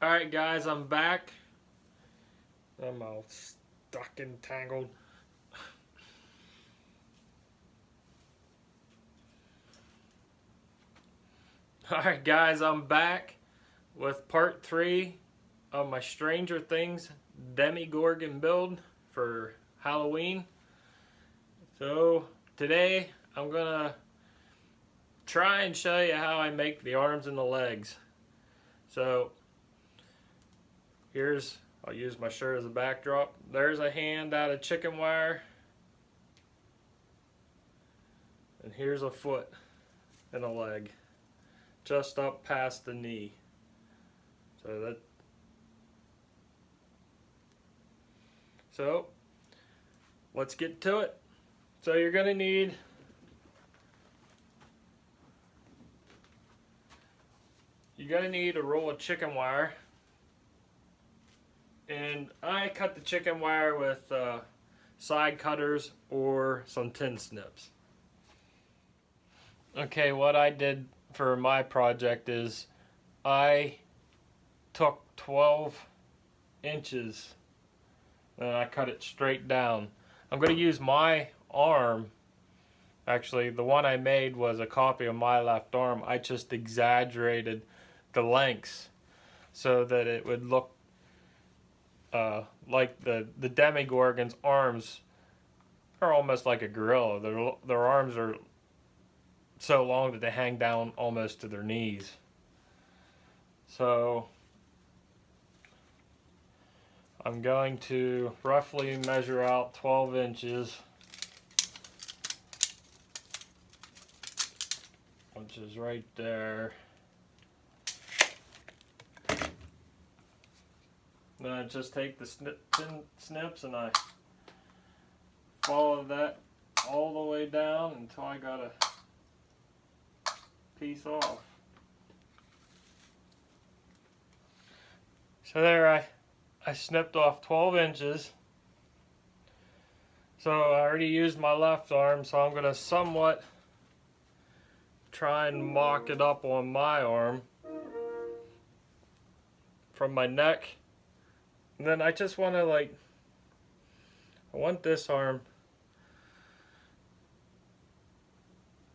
Alright guys, I'm back. I'm all stuck and tangled. Alright guys, I'm back with part 3 of my Stranger Things Demogorgon build for Halloween. So today I'm gonna try and show you how I make the arms and the legs. So I'll use my shirt as a backdrop. There's a hand out of chicken wire. And here's a foot and a leg. Just up past the knee. So let's get to it. So you're gonna need a roll of chicken wire. And I cut the chicken wire with side cutters or some tin snips. Okay, what I did for my project is I took 12 inches and I cut it straight down. I'm going to use my arm. Actually, the one I made was a copy of my left arm. I just exaggerated the lengths so that it would look like the Demogorgon's arms are almost like a gorilla. Their arms are so long that they hang down almost to their knees. So I'm going to roughly measure out 12 inches, which is right there. Then I just take the tin snips and I follow that all the way down until I got a piece off. So there I snipped off 12 inches. So I already used my left arm, so I'm going to somewhat try and mock it up on my arm from my neck. And then I just want to I want this arm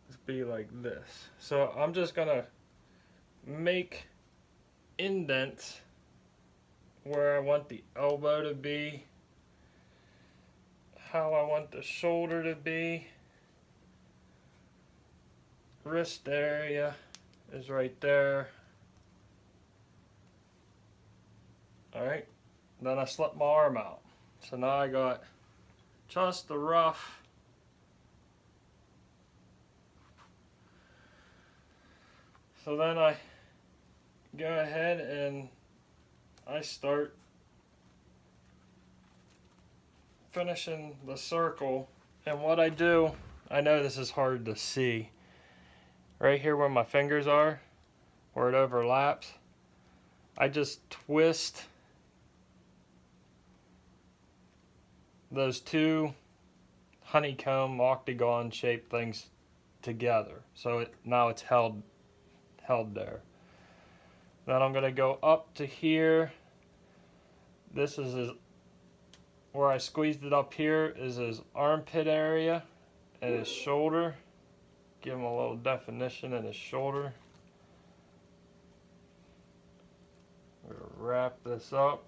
to be like this. So I'm just going to make indents where I want the elbow to be, how I want the shoulder to be. Wrist area is right there. Alright, then I slip my arm out. So now I got just the rough So then I go ahead and I start finishing the circle. And what I do, I know this is hard to see, right here where my fingers are, where it overlaps, I just twist those two honeycomb octagon shaped things together. So now it's held there. Then I'm going to go up to here. This is where I squeezed it up here is his armpit area and his shoulder. Give him a little definition in his shoulder. We're going to wrap this up.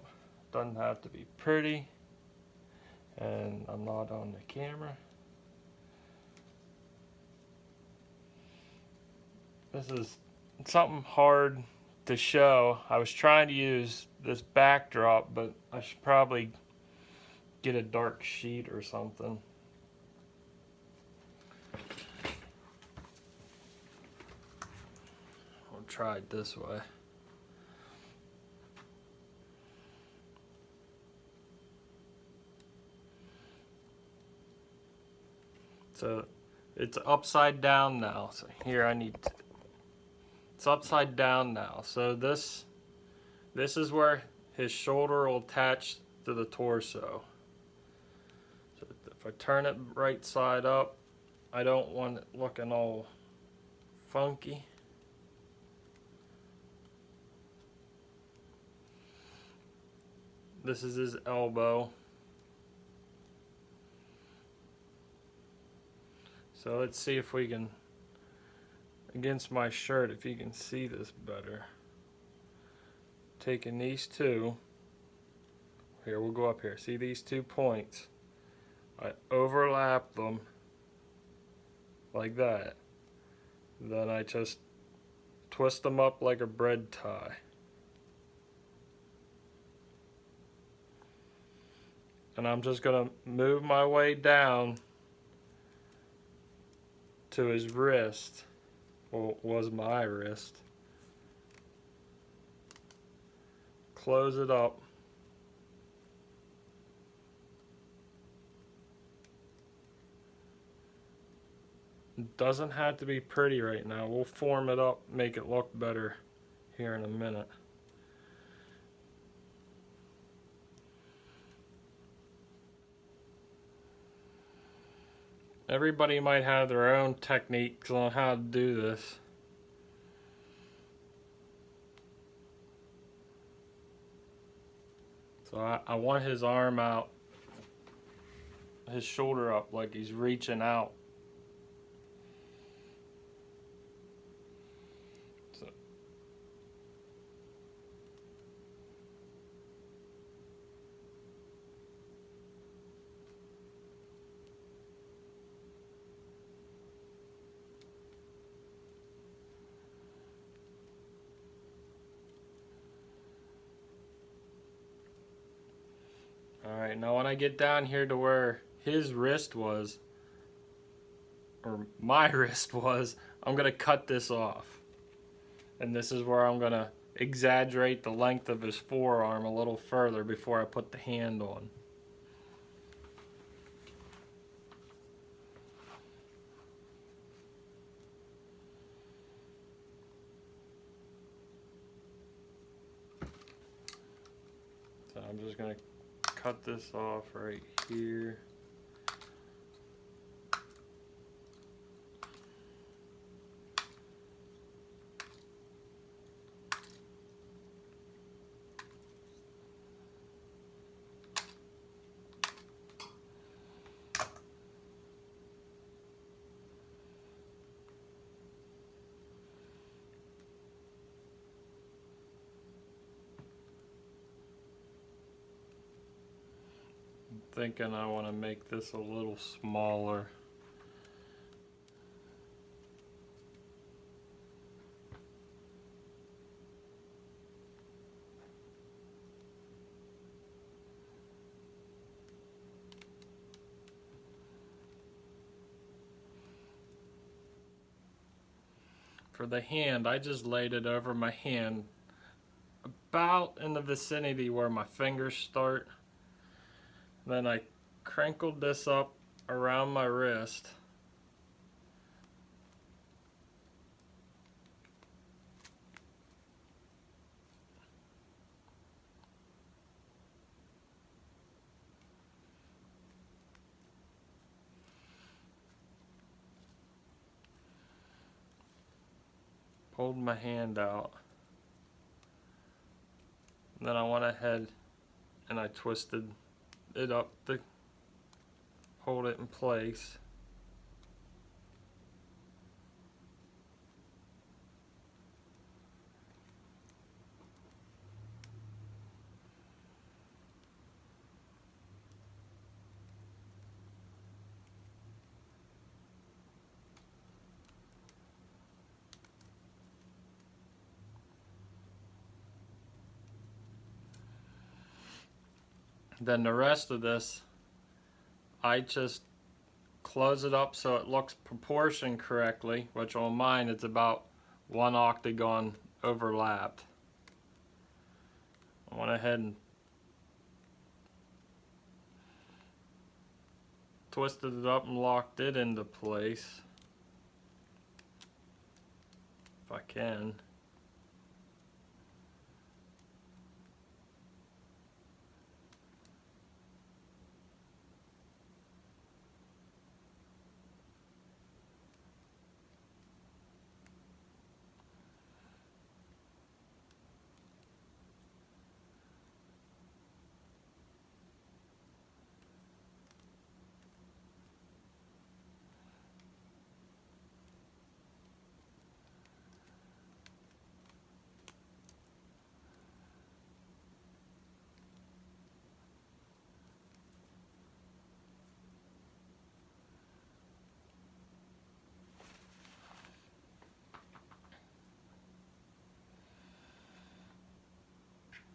Doesn't have to be pretty. And I'm not on the camera. This is something hard to show. I was trying to use this backdrop, but I should probably get a dark sheet or something. I'll try it this way. So it's upside down now. So here it's upside down now. So this is where his shoulder will attach to the torso. So if I turn it right side up, I don't want it looking all funky. This is his elbow. So let's see if we can, against my shirt, if you can see this better. Taking these two, here we'll go up here. See these 2 points? I overlap them like that. Then I just twist them up like a bread tie. And I'm just going to move my way down to his wrist. Well, it was my wrist. Close it up. It doesn't have to be pretty right now. We'll form it up, make it look better here in a minute. Everybody might have their own techniques on how to do this. So I want his arm out, his shoulder up like he's reaching out. So, alright, now when I get down here to where his wrist was, or my wrist was, I'm going to cut this off. And this is where I'm going to exaggerate the length of his forearm a little further before I put the hand on. So I'm just going to cut this off right here. Thinking I want to make this a little smaller. For the hand, I just laid it over my hand about in the vicinity where my fingers start. Then I crinkled this up around my wrist. Pulled my hand out. Then I went ahead and I twisted it up to hold it in place. Then the rest of this, I just close it up so it looks proportioned correctly, which on mine it's about 1 octagon overlapped. I went ahead and twisted it up and locked it into place, if I can.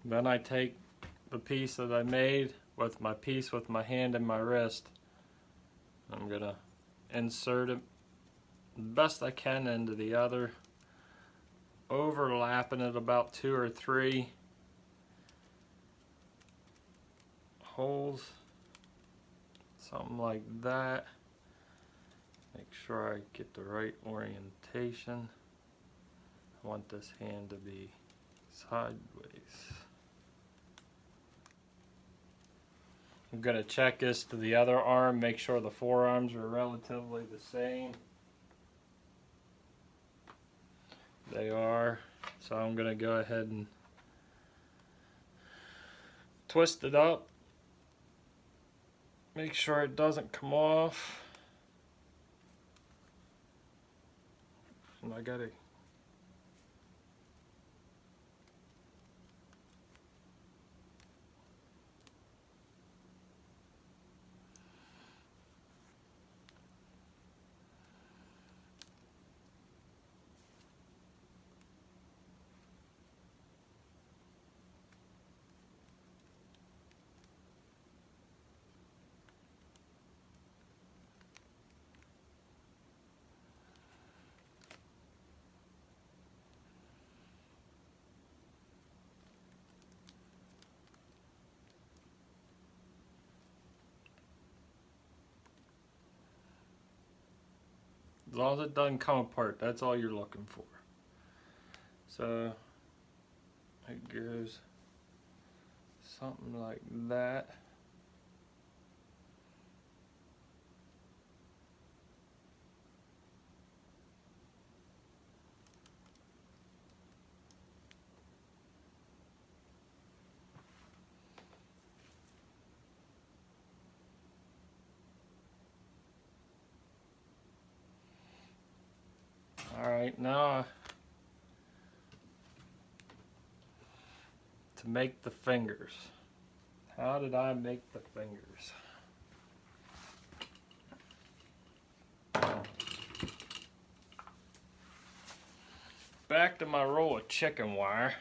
Then I take the piece that I made with my piece with my hand and my wrist. I'm gonna insert it the best I can into the other, overlapping it about 2 or 3 holes, something like that. Make sure I get the right orientation. I want this hand to be sideways. I'm going to check this to the other arm, make sure the forearms are relatively the same. They are. So I'm going to go ahead and twist it up. Make sure it doesn't come off. And I got to as long as it doesn't come apart, that's all you're looking for. So it goes something like that. Alright, now to make the fingers. How did I make the fingers? Back to my roll of chicken wire.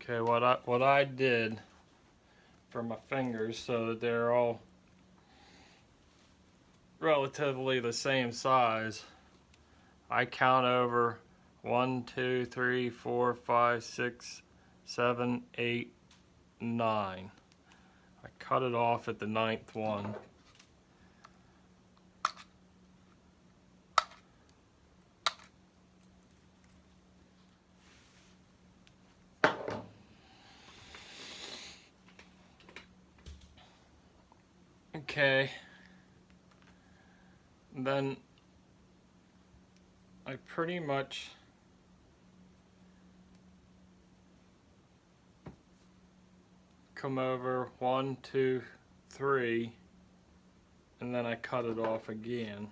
Okay, what I did for my fingers so that they're all relatively the same size, I count over 1, 2, 3, 4, 5, 6, 7, 8, 9. I cut it off at the 9th one. Okay, then I pretty much come over 1, 2, 3, and then I cut it off again.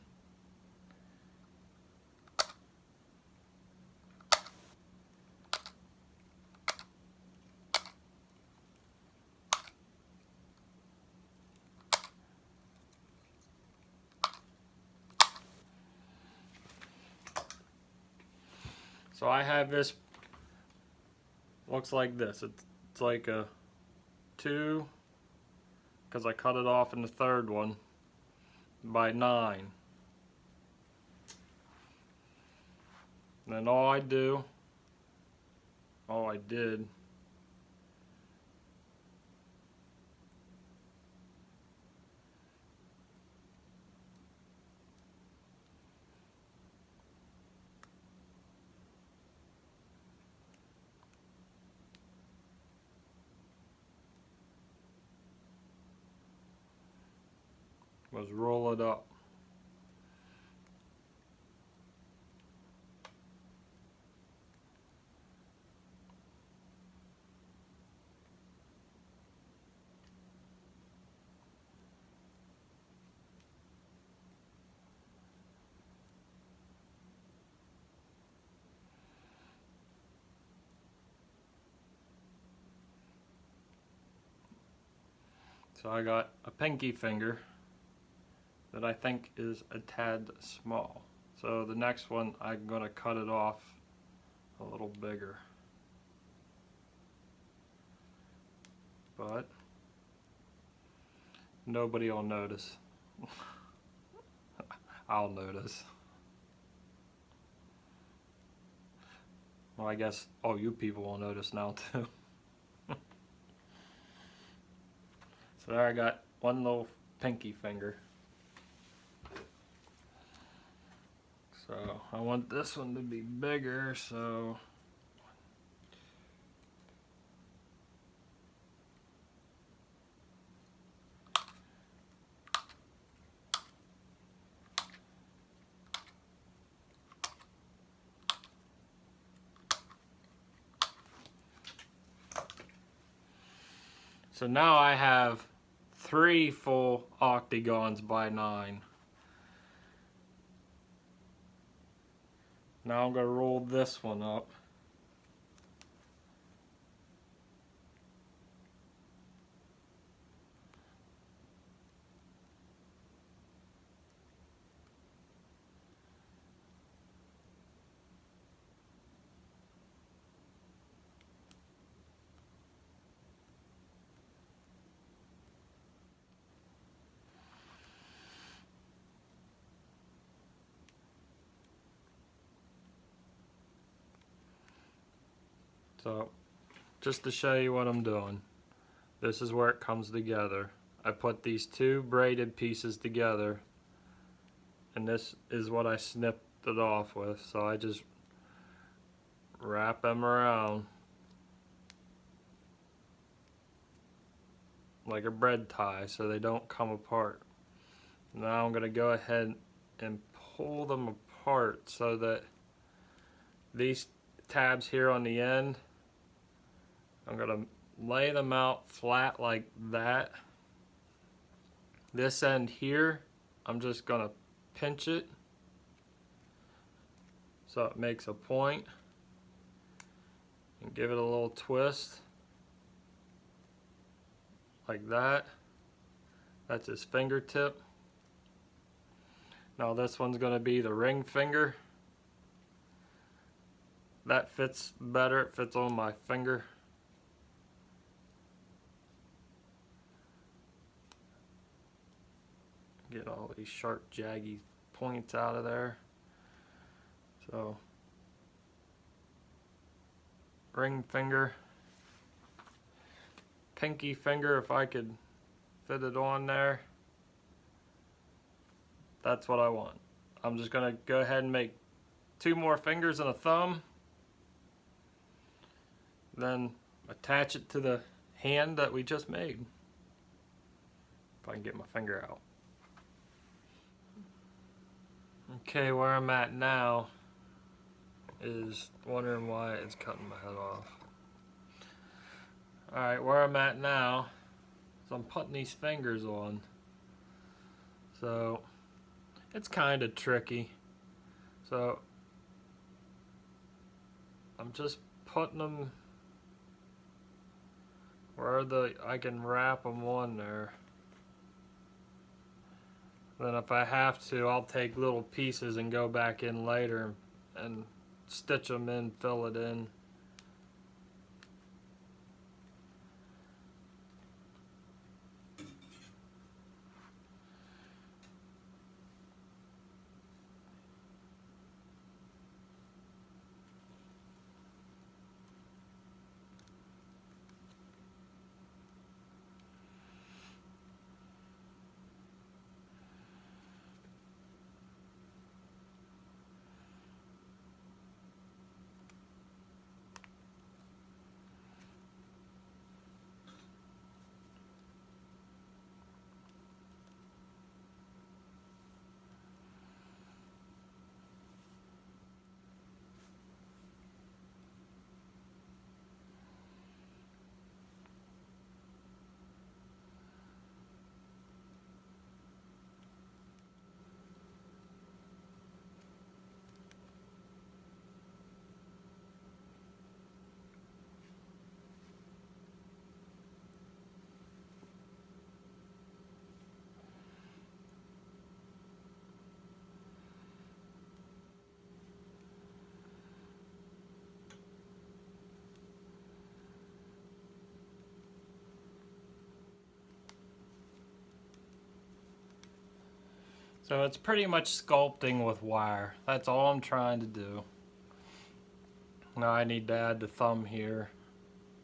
So I have this, looks like this. It's like a 2, because I cut it off in the 3rd one, by 9. And then all I did was roll it up. So I got a pinky finger that I think is a tad small. So the next one I'm going to cut it off a little bigger. But nobody will notice. I'll notice. Well, I guess all you people will notice now too. So there I got one little pinky finger. So I want this one to be bigger, so now I have 3 full octagons by 9. Now I'm going to roll this one up. So, just to show you what I'm doing, this is where it comes together. I put these 2 braided pieces together, and this is what I snipped it off with. So I just wrap them around like a bread tie so they don't come apart. Now I'm going to go ahead and pull them apart so that these tabs here on the end, I'm going to lay them out flat like that. This end here, I'm just going to pinch it so it makes a point and give it a little twist like that. That's his fingertip. Now this one's going to be the ring finger. That fits better, it fits on my finger. Get all these sharp, jaggy points out of there. So, ring finger, pinky finger, if I could fit it on there. That's what I want. I'm just going to go ahead and make 2 more fingers and a thumb. Then attach it to the hand that we just made. If I can get my finger out. Okay, where I'm at now is wondering why it's cutting my head off. Alright, where I'm at now is I'm putting these fingers on. So it's kind of tricky. So I'm just putting them where I can wrap them on there. Then if I have to, I'll take little pieces and go back in later and stitch them in, fill it in. So it's pretty much sculpting with wire. That's all I'm trying to do. Now I need to add the thumb here.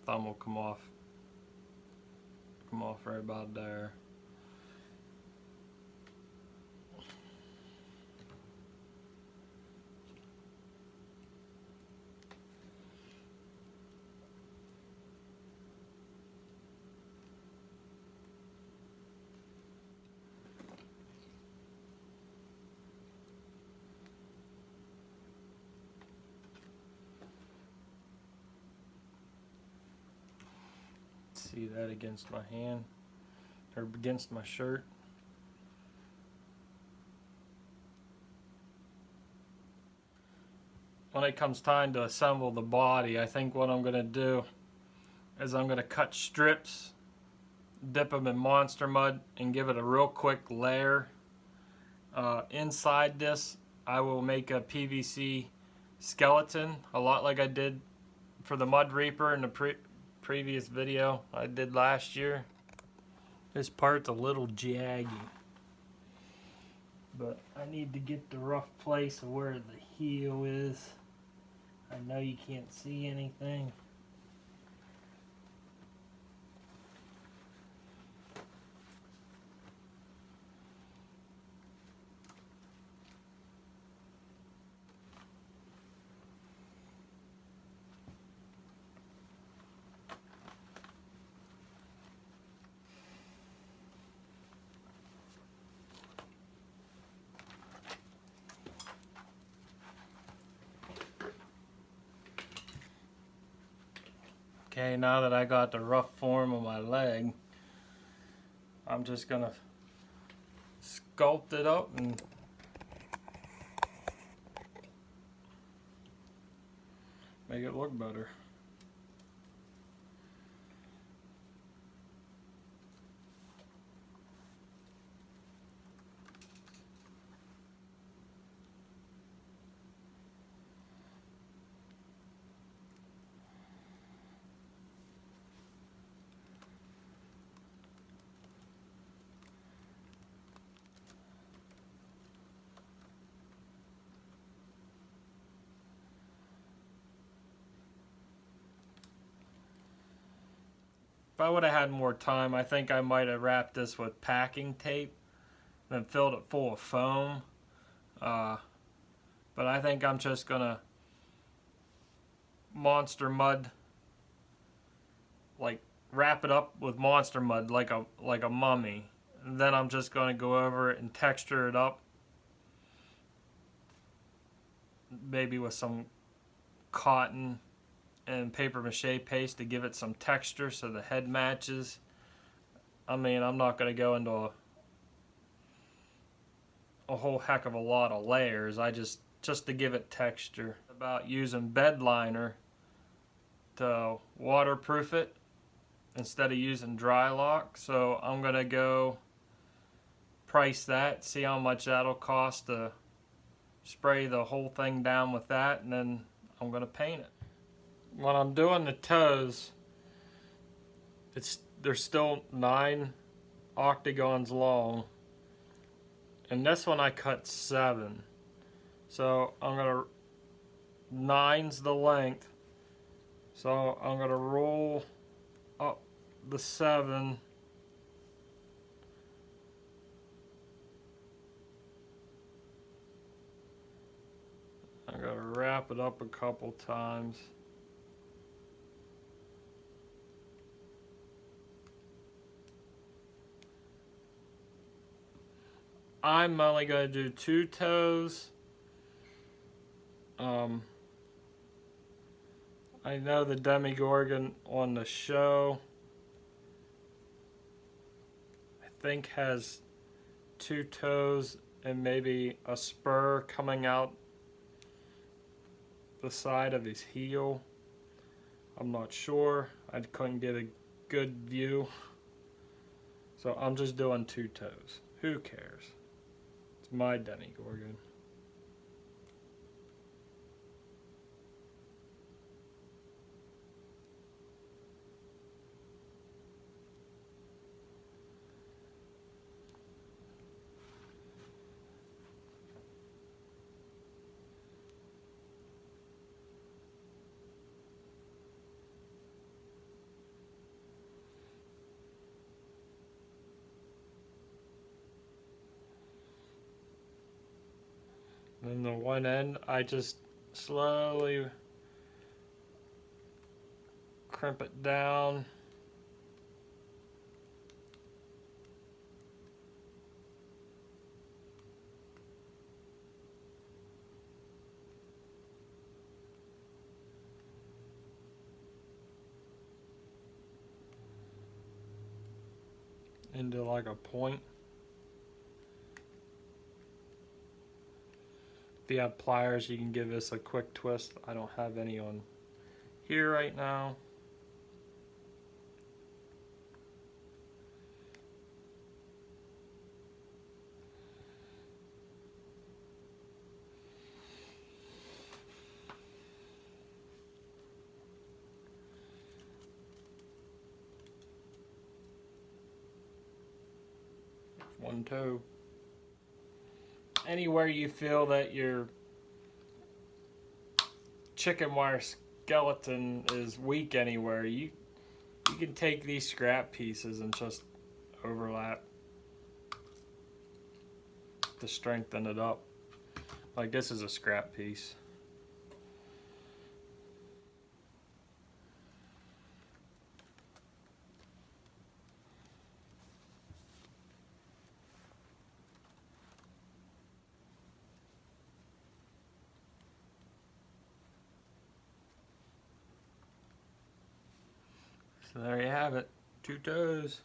Thumb will come off right about there. See that against my hand, or against my shirt. When it comes time to assemble the body, I think what I'm going to do is I'm going to cut strips, dip them in monster mud, and give it a real quick layer. Inside this, I will make a PVC skeleton, a lot like I did for the Mud Reaper in the previous video I did last year. This part's a little jaggy, but I need to get the rough place of where the heel is. I know you can't see anything. Okay, now that I got the rough form of my leg, I'm just gonna sculpt it up and make it look better. If I would have had more time, I think I might have wrapped this with packing tape and filled it full of foam. But I think I'm just gonna monster mud, like wrap it up with monster mud like a mummy. And then I'm just gonna go over it and texture it up, maybe with some cotton and paper mache paste to give it some texture so the head matches. I mean, I'm not going to go into a whole heck of a lot of layers. I just to give it texture. About using bed liner to waterproof it instead of using dry lock. So I'm going to go price that, see how much that'll cost to spray the whole thing down with that, and then I'm going to paint it. When I'm doing the toes, there's still 9 octagons long, and this one I cut 7. So I'm gonna 9's the length. So I'm gonna roll up the 7. I'm gonna wrap it up a couple times. I'm only going to do 2 toes. I know the Demogorgon on the show, I think, has 2 toes and maybe a spur coming out the side of his heel. I'm not sure. I couldn't get a good view. So I'm just doing 2 toes. Who cares? It's my Demogorgon. And the one end, I just slowly crimp it down. Into like a point. If you have pliers, you can give this a quick twist. I don't have any on here right now. One toe. Anywhere you feel that your chicken wire skeleton is weak anywhere, you can take these scrap pieces and just overlap to strengthen it up. Like this is a scrap piece. So there you have it, 2 toes.